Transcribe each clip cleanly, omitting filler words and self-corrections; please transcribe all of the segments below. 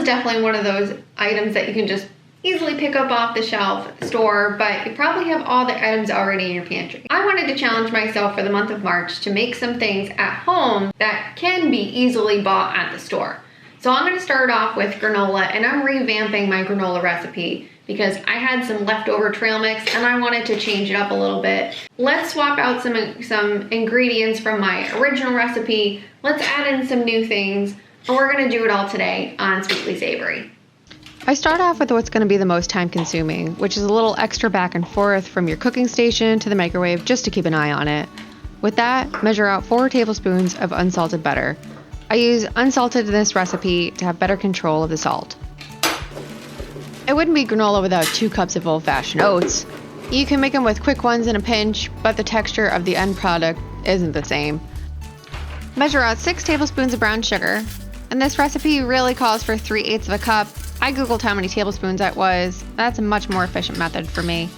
is definitely one of those items that you can just easily pick up off the shelf at the store, but you probably have all the items already in your pantry. I wanted to challenge myself for the month of March to make some things at home that can be easily bought at the store. So I'm going to start off with granola, and I'm revamping my granola recipe because I had some leftover trail mix and I wanted to change it up a little bit. Let's swap out some ingredients from my original recipe. Let's add in some new things, and we're going to do it all today on Sweetly Savory. I start off with what's going to be the most time consuming, which is a little extra back and forth from your cooking station to the microwave just to keep an eye on it. With that, measure out 4 tablespoons of unsalted butter. I use unsalted in this recipe to have better control of the salt. It wouldn't be granola without 2 cups of old-fashioned oats. You can make them with quick ones in a pinch, but the texture of the end product isn't the same. Measure out 6 tablespoons of brown sugar, and this recipe really calls for 3/8 of a cup. I googled how many tablespoons that was. That's a much more efficient method for me.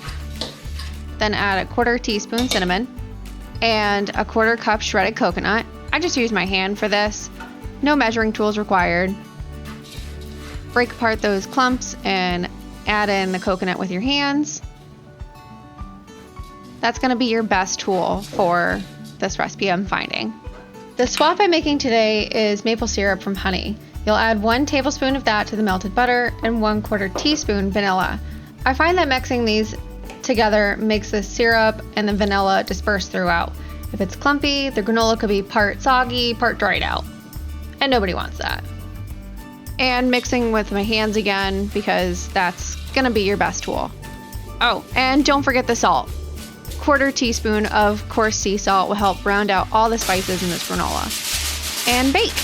Then add 1/4 teaspoon cinnamon and 1/4 cup shredded coconut. I just use my hand for this. No measuring tools required. Break apart those clumps and add in the coconut with your hands. That's going to be your best tool for this recipe I'm finding. The swap I'm making today is maple syrup from honey. You'll add 1 tablespoon of that to the melted butter and 1/4 teaspoon vanilla. I find that mixing these together makes the syrup and the vanilla disperse throughout. If it's clumpy, the granola could be part soggy, part dried out. And nobody wants that. And mixing with my hands again because that's gonna be your best tool. Oh, and don't forget the salt. 1/4 teaspoon of coarse sea salt will help round out all the spices in this granola. And bake.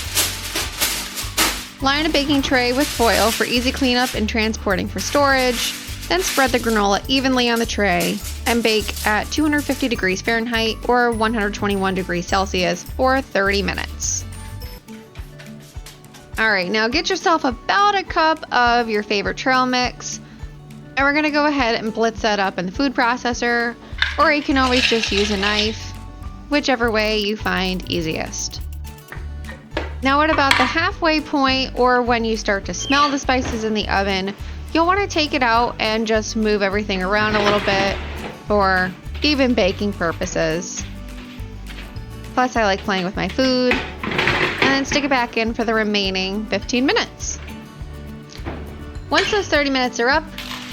Line a baking tray with foil for easy cleanup and transporting for storage. Then spread the granola evenly on the tray and bake at 250 degrees Fahrenheit or 121 degrees Celsius for 30 minutes. Alright, now get yourself about a cup of your favorite trail mix, and we're going to go ahead and blitz that up in the food processor, or you can always just use a knife, whichever way you find easiest. Now at about the halfway point, or when you start to smell the spices in the oven, you'll want to take it out and just move everything around a little bit for even baking purposes. Plus I like playing with my food, and then stick it back in for the remaining 15 minutes. Once those 30 minutes are up,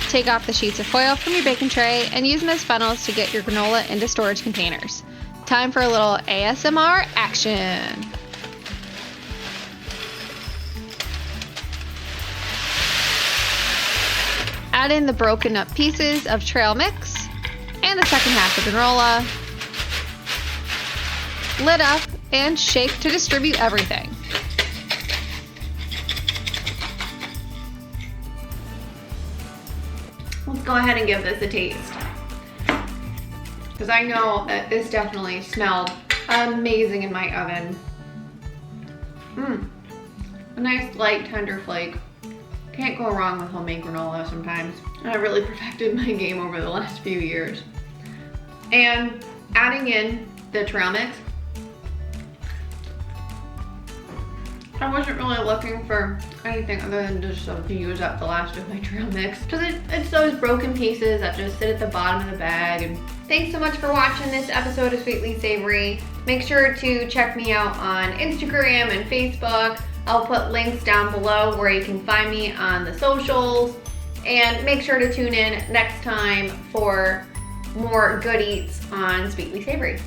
take off the sheets of foil from your baking tray and use them as funnels to get your granola into storage containers. Time for a little ASMR action. Add in the broken up pieces of trail mix and the second half of granola. Lid up and shake to distribute everything. Let's go ahead and give this a taste, because I know that this definitely smelled amazing in my oven. A nice light tender flake. Can't go wrong with homemade granola sometimes. I really perfected my game over the last few years. And adding in the trail mix, I wasn't really looking for anything other than just to use up the last of my trail mix, because it's those broken pieces that just sit at the bottom of the bag. And thanks so much for watching this episode of Sweetly Savory. Make sure to check me out on Instagram and Facebook. I'll put links down below where you can find me on the socials. And make sure to tune in next time for more good eats on Sweetly Savory.